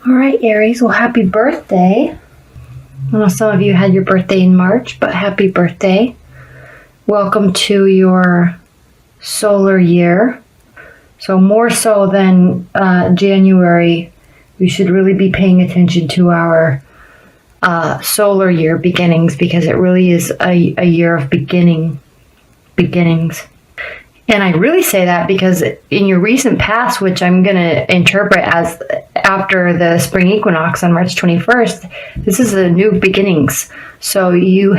All right, Aries. Well, happy birthday. I know some of you had your birthday in March, but happy birthday. Welcome to your solar year. So more so than January, we should really be paying attention to our solar year beginnings, because it really is a year of beginnings. And I really say that because in your recent past, which I'm going to interpret as after the spring equinox on March 21st, this is a new beginnings. So you're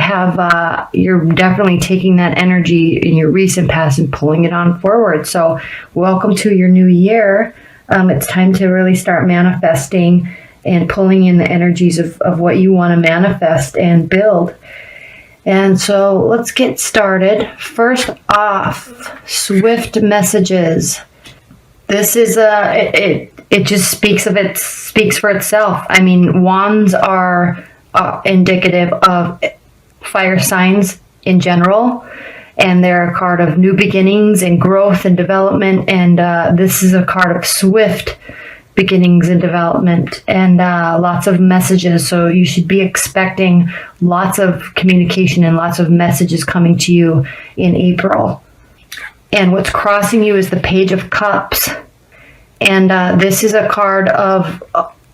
definitely taking that energy in your recent past and pulling it on forward. So welcome to your new year. It's time to really start manifesting and pulling in the energies of what you want to manifest and build. And so let's get started. First off, swift messages. This is it just speaks for itself. I mean, wands are indicative of fire signs in general, and they're a card of new beginnings and growth and development. And this is a card of swift beginnings and development, and lots of messages. So you should be expecting lots of communication and lots of messages coming to you in April. And what's crossing you is the Page of Cups. And this is a card of,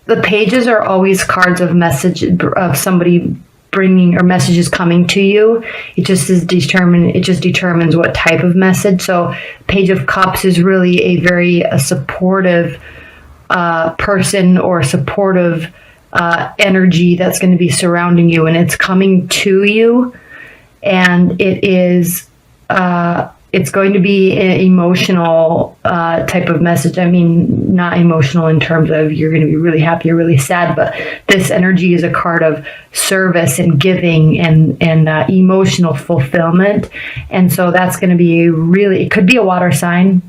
the pages are always cards of message, of somebody bringing, or messages coming to you. It just determines what type of message. So Page of Cups is really a very supportive person or supportive energy that's going to be surrounding you, and it's coming to you, and it's going to be an emotional type of message. I mean, not emotional in terms of you're going to be really happy or really sad, but this energy is a card of service and giving and emotional fulfillment. And so that's going to be it could be a water sign.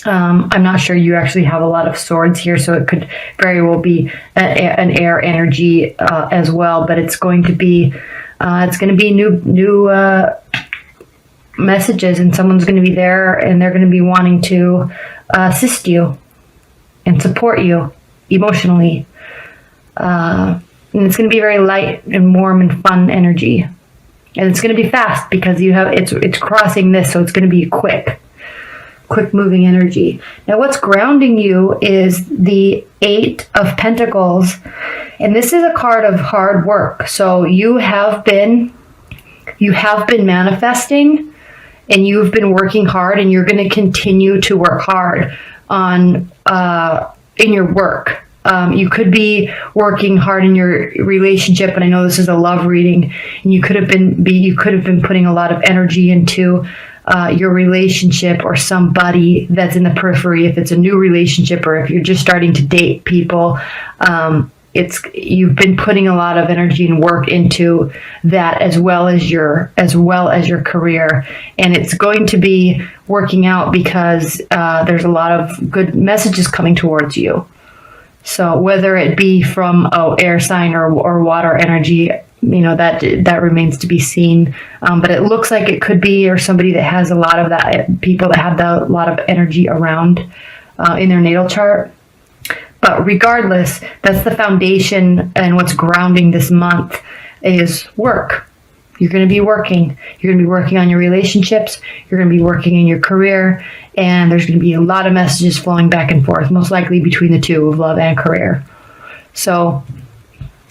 I'm not sure. You actually have a lot of swords here, so it could very well be an air energy as well. But it's going to be new messages, and someone's going to be there, and they're going to be wanting to assist you and support you emotionally. And it's going to be very light and warm and fun energy, and it's going to be fast because it's crossing this, so it's going to be quick moving energy. Now what's grounding you is the Eight of Pentacles, and this is a card of hard work. So you have been manifesting, and you've been working hard, and you're going to continue to work hard on in your work. You could be working hard in your relationship, and I know this is a love reading, and you could have been putting a lot of energy into your relationship or somebody that's in the periphery. If it's a new relationship, or if you're just starting to date people, you've been putting a lot of energy and work into that, as well as your career, and it's going to be working out because there's a lot of good messages coming towards you. So whether it be from air sign or water energy, that remains to be seen. But it looks like it could be, or somebody that has a lot of that, people that have a lot of energy around in their natal chart. But regardless, that's the foundation, and what's grounding this month is work. You're going to be working. You're going to be working on your relationships. You're going to be working in your career, and there's going to be a lot of messages flowing back and forth, most likely between the two of love and career. So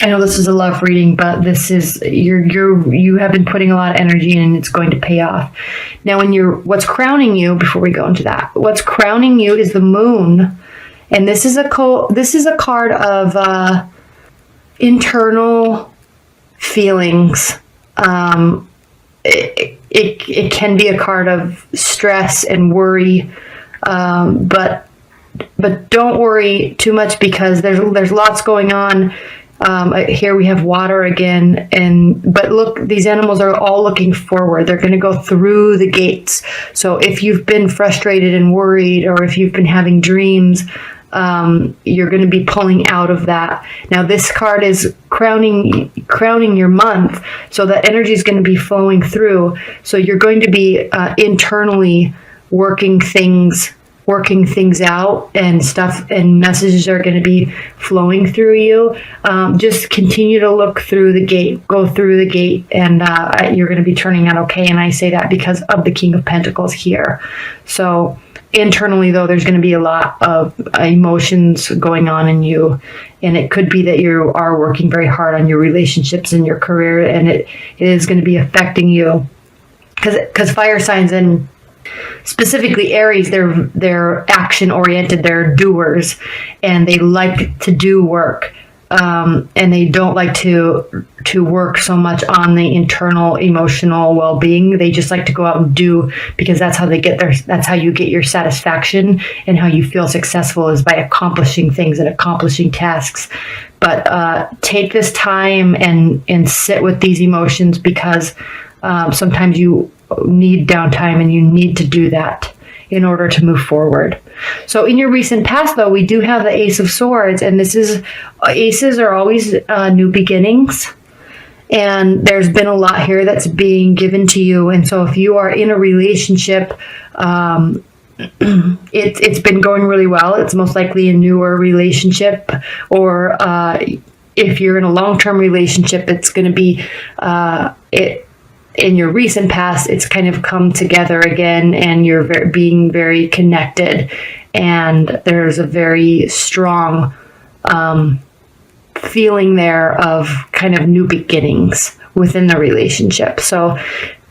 I know this is a love reading, but this is you have been putting a lot of energy in, and it's going to pay off. Now, what's crowning you, before we go into that, what's crowning you is the Moon, and this is a card of internal feelings. It can be a card of stress and worry, but don't worry too much, because there's lots going on. Here we have water again, but look, these animals are all looking forward. They're going to go through the gates. So if you've been frustrated and worried, or if you've been having dreams, you're going to be pulling out of that. Now this card is crowning your month, so that energy is going to be flowing through. So you're going to be internally working things working things out, and stuff and messages are going to be flowing through you. Just continue to look through the gate, go through the gate, and you're going to be turning out okay. And I say that because of the King of Pentacles here. So internally, though, there's going to be a lot of emotions going on in you, and it could be that you are working very hard on your relationships and your career, and it is going to be affecting you because fire signs, and specifically Aries, they're action oriented, they're doers, and they like to do work, and they don't like to work so much on the internal emotional well-being. They just like to go out and do, because that's how you get your satisfaction, and how you feel successful is by accomplishing things and accomplishing tasks. But take this time and sit with these emotions, because sometimes you need downtime, and you need to do that in order to move forward. So in your recent past, though, we do have the Ace of Swords, and aces are always new beginnings, and there's been a lot here that's being given to you. And so if you are in a relationship, it's been going really well. It's most likely a newer relationship, or if you're in a long-term relationship, it's going to be in your recent past, it's kind of come together again, and you're being very connected, and there's a very strong feeling there of kind of new beginnings within the relationship. So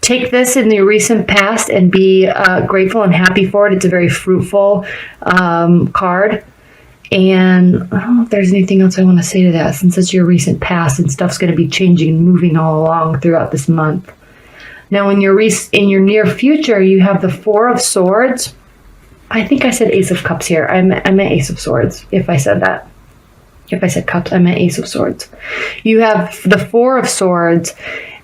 take this in the recent past and be grateful and happy for it. It's a very fruitful card. And I don't know if there's anything else I want to say to that, since it's your recent past and stuff's going to be changing and moving all along throughout this month. Now, in your near future, you have the Four of Swords. I think I said Ace of Cups here. I meant Ace of Swords, if I said that. If I said Cups, I meant Ace of Swords. You have the Four of Swords,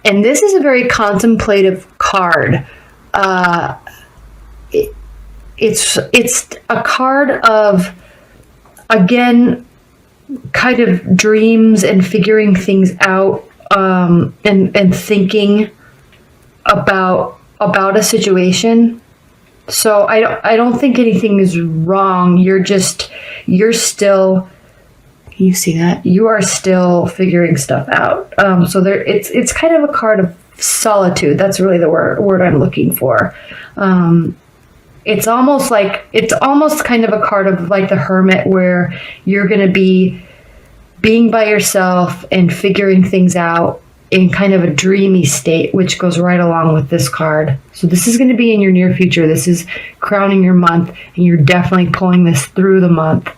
and this is a very contemplative card. It's a card of, again, kind of dreams and figuring things out, and thinking about a situation. So I don't think anything is wrong. You're still, can you see that? You are still figuring stuff out. So it's kind of a card of solitude. That's really the word I'm looking for. It's almost kind of a card of like the Hermit, where you're going to be being by yourself and figuring things out in kind of a dreamy state, which goes right along with this card. So this is going to be in your near future. This is crowning your month, and you're definitely pulling this through the month.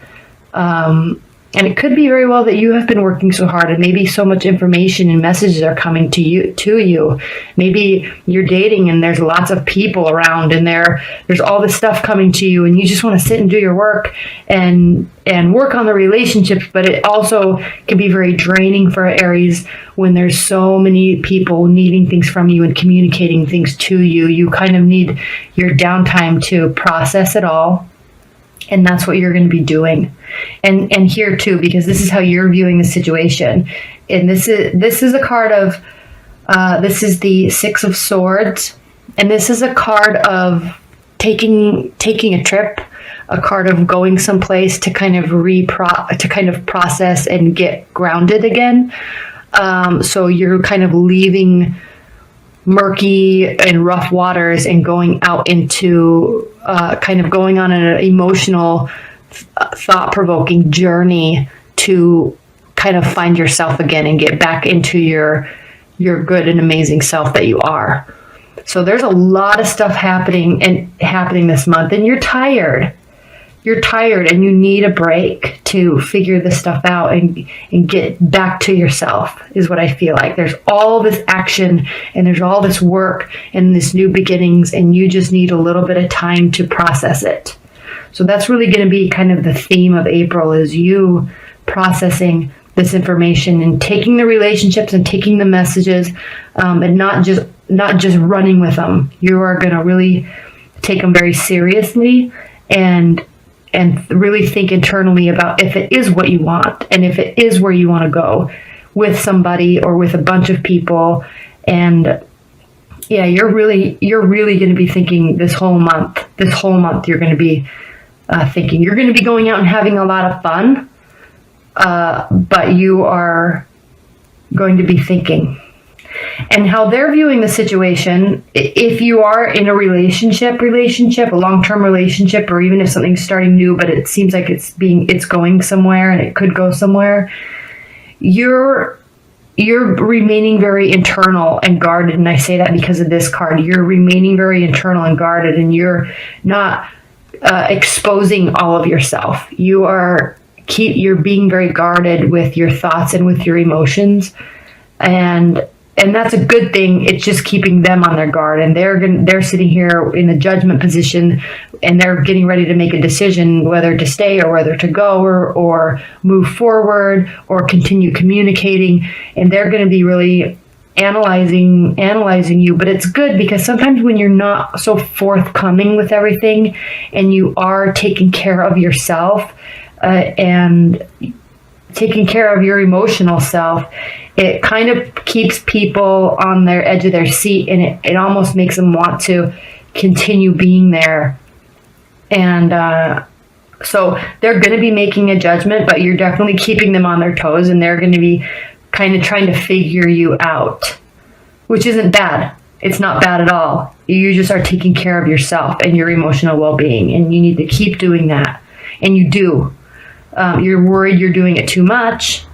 And it could be very well that you have been working so hard, and maybe so much information and messages are coming to you. Maybe you're dating and there's lots of people around, and there's all this stuff coming to you, and you just want to sit and do your work and work on the relationships. But it also can be very draining for Aries when there's so many people needing things from you and communicating things to you. You kind of need your downtime to process it all. And that's what you're going to be doing. And here too, because this is how you're viewing the situation. And this is a card of, this is the Six of Swords. And this is a card of taking a trip, a card of going someplace to kind of process and get grounded again. So you're kind of leaving murky and rough waters and going out into kind of going on an emotional, thought-provoking journey to kind of find yourself again and get back into your good and amazing self that you are. So there's a lot of stuff happening this month, and you're tired. You're tired and you need a break to figure this stuff out and get back to yourself, is what I feel like. There's all this action and there's all this work and this new beginnings, and you just need a little bit of time to process it. So that's really going to be kind of the theme of April, is you processing this information and taking the relationships and taking the messages, and not just running with them. You are going to really take them very seriously and really think internally about if it is what you want, and if it is where you want to go with somebody or with a bunch of people. And yeah, you're really going to be thinking this whole month you're going to be thinking. You're going to be going out and having a lot of fun, but you are going to be thinking. And how they're viewing the situation, if you are in a relationship, a long-term relationship, or even if something's starting new, but it seems like it's going somewhere and it could go somewhere, you're remaining very internal and guarded. And I say that because of this card. You're remaining very internal and guarded, and you're not exposing all of yourself. You're being very guarded with your thoughts and with your emotions, and that's a good thing. It's just keeping them on their guard, and they're sitting here in a judgment position, and they're getting ready to make a decision whether to stay or whether to go or move forward or continue communicating. And they're going to be really analyzing you. But it's good, because sometimes when you're not so forthcoming with everything and you are taking care of yourself and taking care of your emotional self, it kind of keeps people on their edge of their seat, and it almost makes them want to continue being there. And so they're going to be making a judgment, but you're definitely keeping them on their toes, and they're going to be kind of trying to figure you out, which isn't bad. It's not bad at all. You just are taking care of yourself and your emotional well-being, and you need to keep doing that. And you do. You're worried you're doing it too much,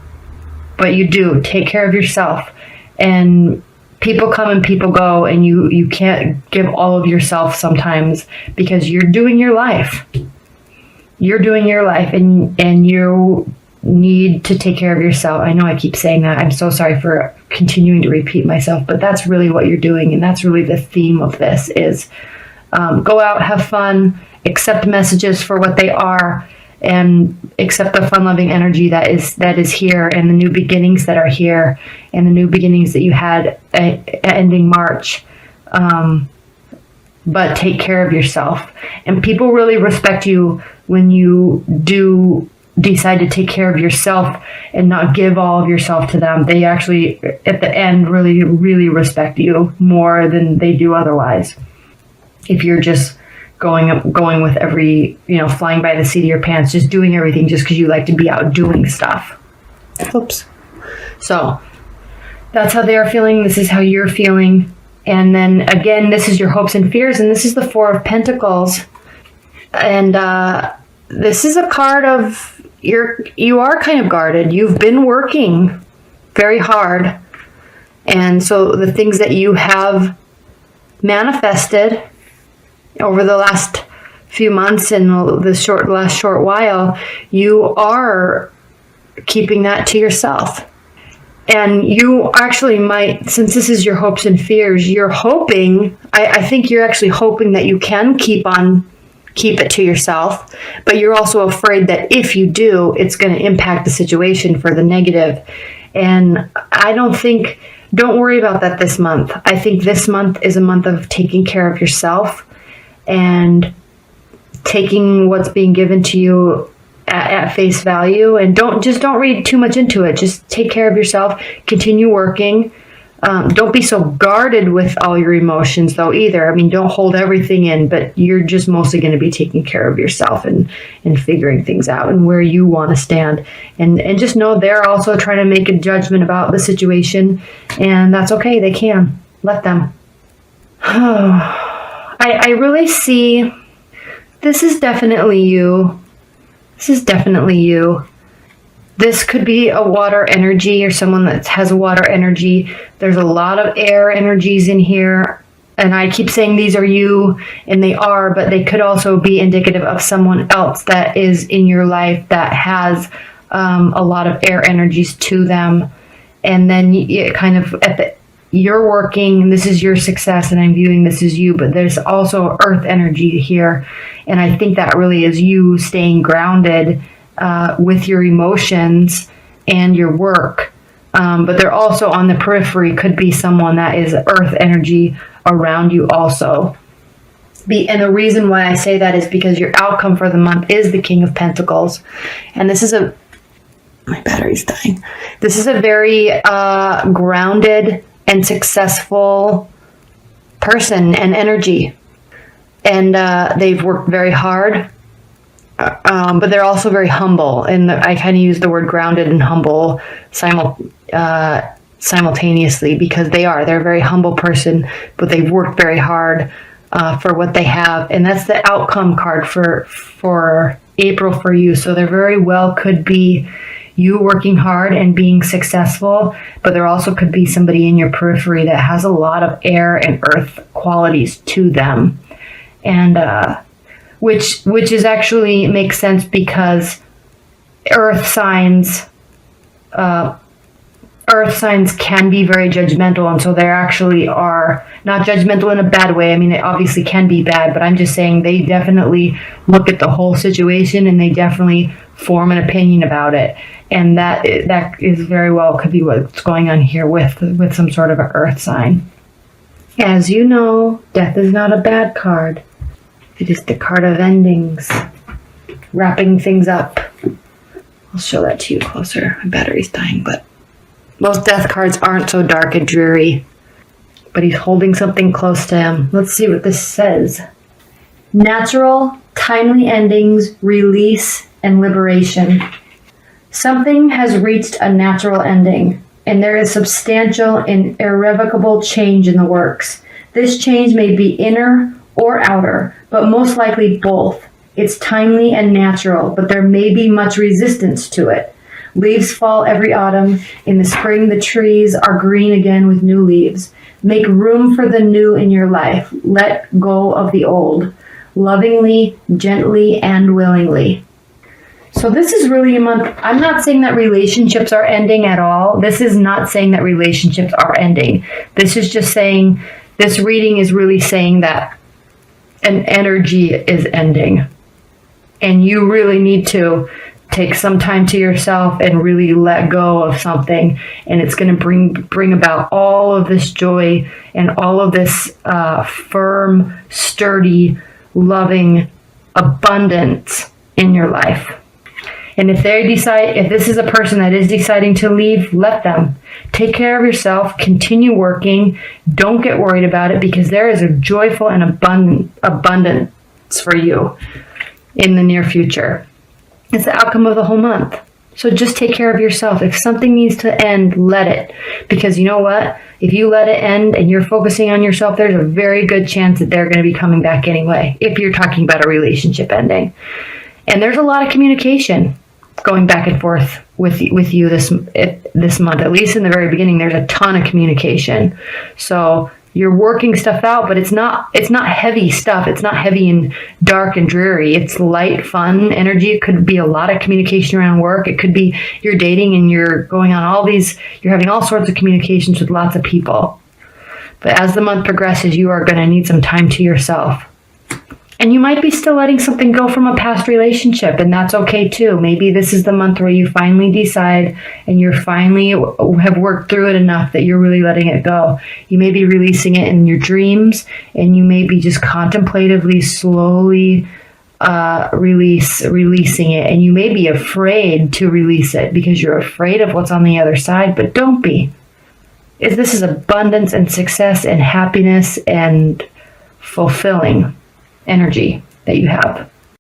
but you do. Take care of yourself. And people come and people go, and you can't give all of yourself sometimes, because you're doing your life. You're doing your life, and you need to take care of yourself. I know I keep saying that. I'm so sorry for continuing to repeat myself, but that's really what you're doing, and that's really the theme of this is go out, have fun, accept messages for what they are, and accept the fun-loving energy that is here, and the new beginnings that are here, and the new beginnings that you had ending March. But take care of yourself. And people really respect you when you do decide to take care of yourself and not give all of yourself to them. They actually, at the end, really, really respect you more than they do otherwise. If you're just going with every, flying by the seat of your pants, just doing everything just because you like to be out doing stuff. Oops. So that's how they are feeling. This is how you're feeling. And then again, this is your hopes and fears, and this is the Four of Pentacles. And this is a card of you are kind of guarded. You've been working very hard. And so the things that you have manifested over the last few months and the last short while, you are keeping that to yourself. And you actually might, since this is your hopes and fears, you're hoping, I think you're actually hoping that you can keep it to yourself, but you're also afraid that if you do, it's going to impact the situation for the negative. And don't worry about that this month. I think this month is a month of taking care of yourself and taking what's being given to you at face value, and don't read too much into it. Just take care of yourself, continue working. Don't be so guarded with all your emotions though either. I mean, don't hold everything in, but you're just mostly going to be taking care of yourself and figuring things out and where you want to stand. And just know they're also trying to make a judgment about the situation, and that's okay. They can. Let them. I really see this is definitely you. This is definitely you. This could be a water energy or someone that has a water energy. There's a lot of air energies in here. And I keep saying these are you, and they are, but they could also be indicative of someone else that is in your life that has a lot of air energies to them. And then it kind of you're working, and this is your success, and I'm viewing this as you, but there's also earth energy here. And I think that really is you staying grounded with your emotions and your work. But they're also on the periphery, could be someone that is earth energy around you also. And the reason why I say that is because your outcome for the month is the King of Pentacles. And this is my battery's dying. This is a very grounded and successful person and energy. And they've worked very hard. but they're also very humble. And I kind of use the word grounded and humble simultaneously, because they're a very humble person, but they've worked very hard for what they have. And that's the outcome card for April for you. So there very well could be you working hard and being successful, but there also could be somebody in your periphery that has a lot of air and earth qualities to them. And which is actually makes sense, because earth signs can be very judgmental, and so they actually are not judgmental in a bad way. I mean, it obviously can be bad, but I'm just saying they definitely look at the whole situation, and they definitely form an opinion about it. And that is very well could be what's going on here with some sort of an earth sign. As you know, death is not a bad card. It is the card of endings, wrapping things up. I'll show that to you closer. My battery's dying, but most death cards aren't so dark and dreary. But he's holding something close to him. Let's see what this says. Natural, timely endings, release, and liberation. Something has reached a natural ending, and there is substantial and irrevocable change in the works. This change may be inner or outer, but most likely both. It's timely and natural, but there may be much resistance to it. Leaves fall every autumn. In the spring, the trees are green again with new leaves. Make room for the new in your life. Let go of the old, lovingly, gently, and willingly. So this is really a month. I'm not saying that relationships are ending at all. This is not saying that relationships are ending. This is just saying, this reading is really saying that an energy is ending. And you really need to take some time to yourself and really let go of something. And it's going to bring about all of this joy and all of this firm, sturdy, loving abundance in your life. And if this is a person that is deciding to leave, let them. Take care of yourself, continue working, don't get worried about it, because there is a joyful and abundance for you in the near future. It's the outcome of the whole month. So just take care of yourself. If something needs to end, let it. Because you know what? If you let it end and you're focusing on yourself, there's a very good chance that they're going to be coming back anyway, if you're talking about a relationship ending. And there's a lot of communication going back and forth with you this month. At least in the very beginning, there's a ton of communication. So you're working stuff out, but it's not heavy stuff. It's not heavy and dark and dreary. It's light, fun energy. It could be a lot of communication around work. It could be you're dating and you're going on you're having all sorts of communications with lots of people. But as the month progresses, you are going to need some time to yourself. And you might be still letting something go from a past relationship, and that's okay too. Maybe this is the month where you finally decide and you finally have worked through it enough that you're really letting it go. You may be releasing it in your dreams, and you may be just contemplatively, slowly releasing it. And you may be afraid to release it because you're afraid of what's on the other side, but don't be. This is abundance and success and happiness and fulfilling energy that you have.